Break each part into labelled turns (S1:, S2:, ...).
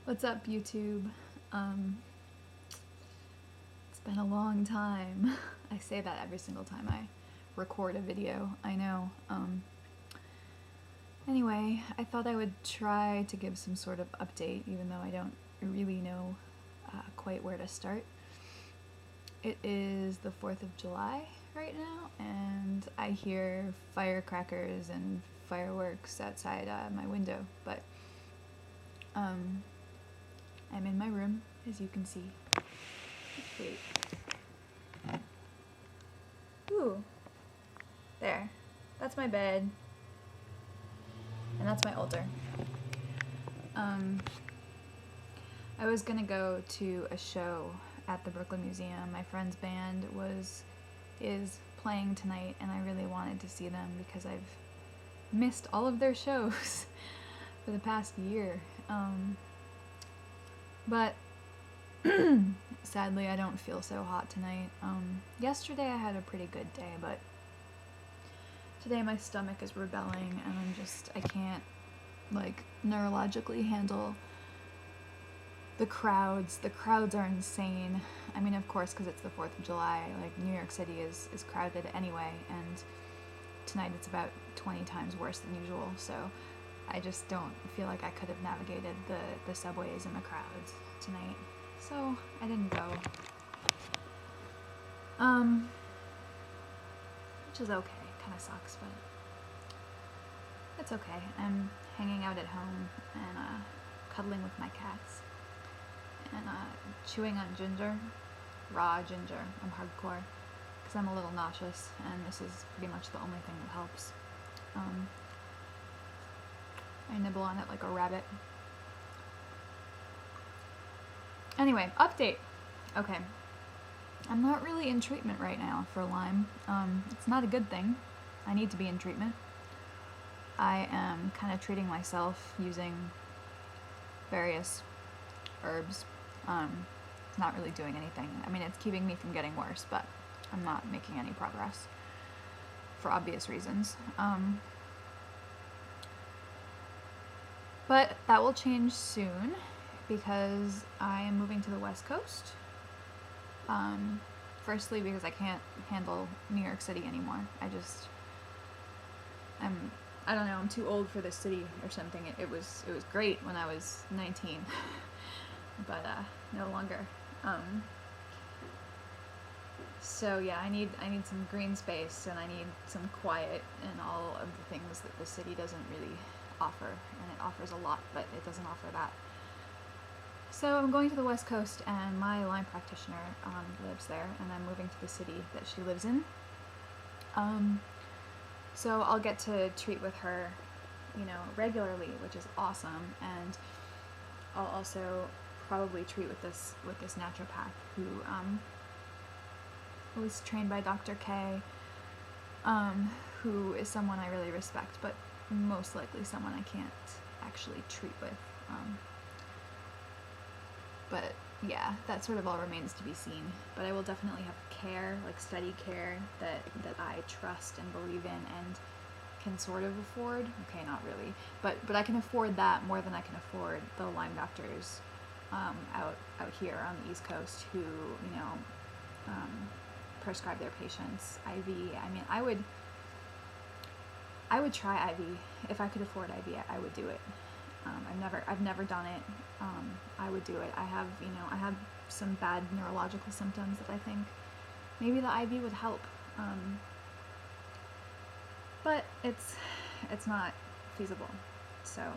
S1: What's up, YouTube? It's been a long time. I say that every single time I record a video, I know. Anyway, I thought I would try to give some sort of update, even though I don't really know quite where to start. It is the 4th of July right now, and I hear firecrackers and fireworks outside my window, but I'm in my room, as you can see. Wait. Ooh. There. That's my bed. And that's my altar. I was gonna go to a show at the Brooklyn Museum. My friend's band is playing tonight, and I really wanted to see them because I've missed all of their shows for the past year. But sadly, I don't feel so hot tonight. Yesterday I had a pretty good day, but today my stomach is rebelling, and I can't, like, neurologically handle the crowds. The crowds are insane. I mean, of course, because it's the 4th of July, like, New York City is crowded anyway, and tonight it's about 20 times worse than usual, so I just don't feel like I could have navigated the subways and the crowds tonight. So I didn't go. Which is okay. Kind of sucks, but it's okay. I'm hanging out at home and cuddling with my cats and chewing on ginger, raw ginger. I'm hardcore because I'm a little nauseous, and this is pretty much the only thing that helps. I nibble on it like a rabbit. Anyway, update. Okay. I'm not really in treatment right now for Lyme. It's not a good thing. I need to be in treatment. I am kind of treating myself using various herbs. It's not really doing anything. I mean, it's keeping me from getting worse, but I'm not making any progress for obvious reasons. But that will change soon because I am moving to the West Coast. Firstly, because I can't handle New York City anymore. I don't know, I'm too old for this city or something. It was great when I was 19, but no longer. So yeah, I need some green space, and I need some quiet and all of the things that the city doesn't really offer, and it offers a lot, but it doesn't offer that. So I'm going to the West Coast, and my Lyme practitioner lives there, and I'm moving to the city that she lives in. So I'll get to treat with her, regularly, which is awesome, and I'll also probably treat with this naturopath who was trained by Dr. K, who is someone I really respect, but most likely someone I can't actually treat with. But yeah, that sort of all remains to be seen. But I will definitely have care, like steady care, that I trust and believe in and can sort of afford. Okay, not really, but I can afford that more than I can afford the Lyme doctors out here on the East Coast who, prescribe their patients IV. I mean, I would try IV. If I could afford IV, I would do it. I've never done it. I would do it. I have some bad neurological symptoms that I think maybe the IV would help. But it's not feasible. So,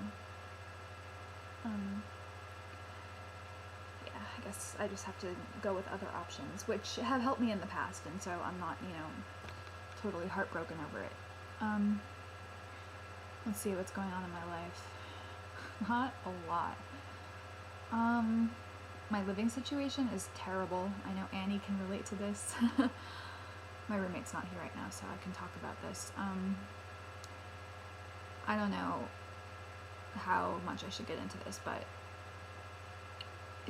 S1: yeah, I guess I just have to go with other options, which have helped me in the past, and so I'm not, totally heartbroken over it. Let's see what's going on in my life. Not a lot. My living situation is terrible. I know Annie can relate to this. My roommate's not here right now, so I can talk about this. I don't know how much I should get into this, but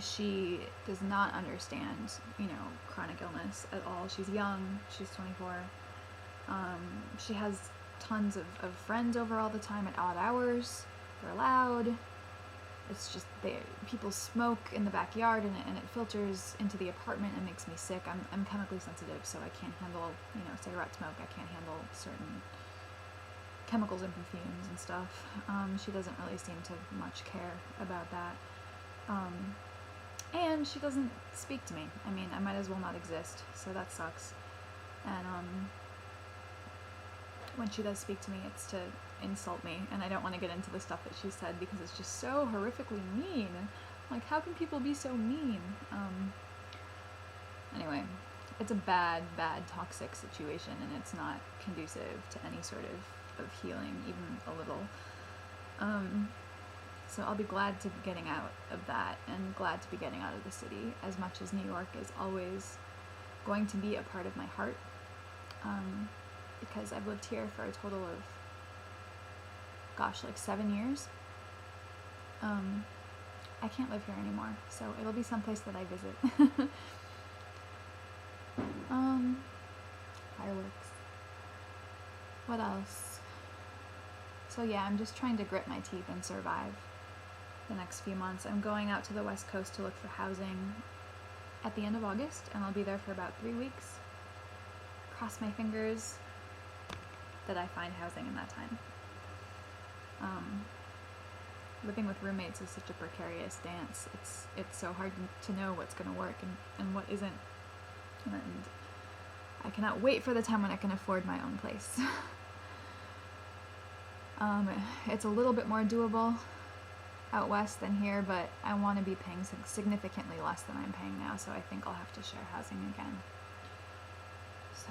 S1: she does not understand, chronic illness at all. She's young. She's 24. She has tons of friends over all the time at odd hours. They're loud. it's just people smoke in the backyard, and it filters into the apartment and makes me sick. I'm chemically sensitive, so I can't handle, cigarette smoke. I can't handle certain chemicals and perfumes and stuff. She doesn't really seem to much care about that. And she doesn't speak to me. I mean, I might as well not exist, so that sucks. And when she does speak to me, it's to insult me, and I don't want to get into the stuff that she said because it's just so horrifically mean. Like, how can people be so mean? Anyway, it's a bad, toxic situation, and it's not conducive to any sort of healing, even a little. So I'll be glad to be getting out of that, and glad to be getting out of the city, as much as New York is always going to be a part of my heart. Because I've lived here for a total of, 7 years. I can't live here anymore, so it'll be someplace that I visit. Fireworks. What else? So yeah, I'm just trying to grit my teeth and survive the next few months. I'm going out to the West Coast to look for housing at the end of August, and I'll be there for about 3 weeks. Cross my fingers that I find housing in that time. Living with roommates is such a precarious dance. It's so hard to know what's going to work and what isn't. And I cannot wait for the time when I can afford my own place. It's a little bit more doable out west than here, but I want to be paying significantly less than I'm paying now, so I think I'll have to share housing again. So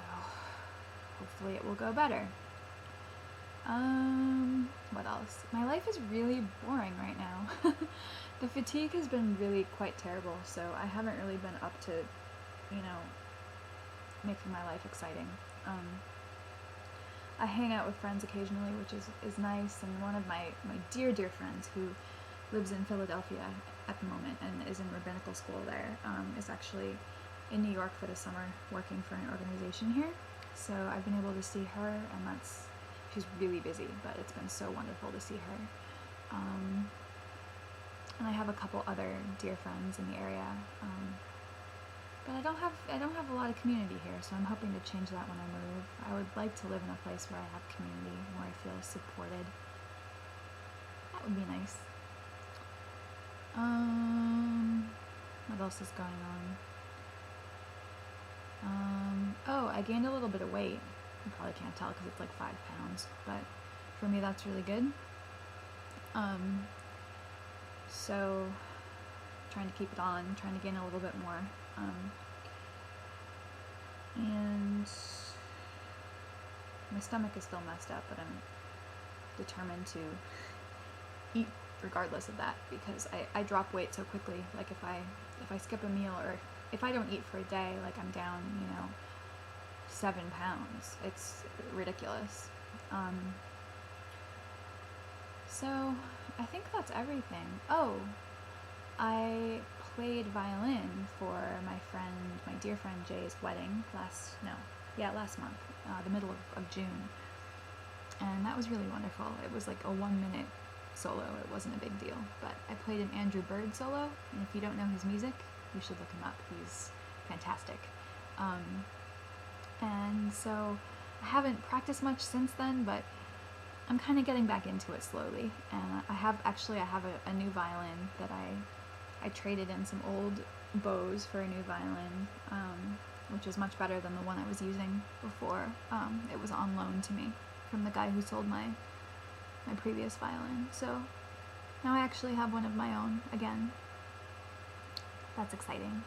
S1: hopefully it will go better. What else? My life is really boring right now. The fatigue has been really quite terrible, so I haven't really been up to, making my life exciting. I hang out with friends occasionally, which is nice, and one of my dear friends who lives in Philadelphia at the moment and is in rabbinical school there, is actually in New York for the summer working for an organization here. So I've been able to see her, and she's really busy, but it's been so wonderful to see her. And I have a couple other dear friends in the area, but I don't have a lot of community here, so I'm hoping to change that when I move. I would like to live in a place where I have community, where I feel supported. That would be nice. What else is going on? Oh, I gained a little bit of weight. You probably can't tell because it's like 5 pounds, but for me that's really good. So trying to keep it on, trying to gain a little bit more. And my stomach is still messed up, but I'm determined to eat regardless of that, because I drop weight so quickly. Like if I skip a meal, or if I don't eat for a day, like I'm down, 7 pounds. It's ridiculous. So I think that's everything. Oh, I played violin for my dear friend Jay's wedding last month, the middle of June. And that was really wonderful. It was like a 1-minute solo. It wasn't a big deal, but I played an Andrew Bird solo, and if you don't know his music, you should look him up. He's fantastic. And so I haven't practiced much since then, but I'm kind of getting back into it slowly. And I have a new violin that I traded in some old bows for a new violin, which is much better than the one I was using before. It was on loan to me from the guy who sold my previous violin. So now I actually have one of my own again. That's exciting.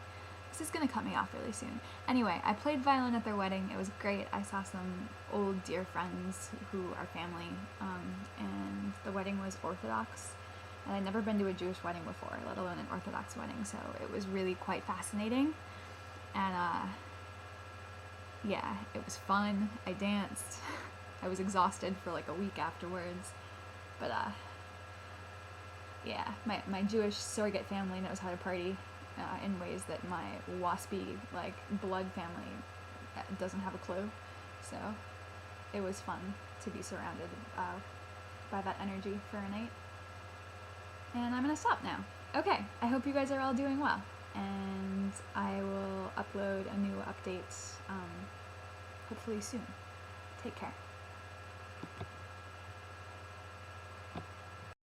S1: This is gonna cut me off really soon. Anyway, I played violin at their wedding. It was great. I saw some old dear friends who are family, and the wedding was Orthodox. And I'd never been to a Jewish wedding before, let alone an Orthodox wedding, so it was really quite fascinating. And yeah, it was fun. I danced. I was exhausted for like a week afterwards. But yeah, my Jewish surrogate family knows how to party in ways that my waspy, like, blood family doesn't have a clue. So it was fun to be surrounded by that energy for a night. And I'm gonna stop now. Okay, I hope you guys are all doing well, and I will upload a new update hopefully soon. Take care.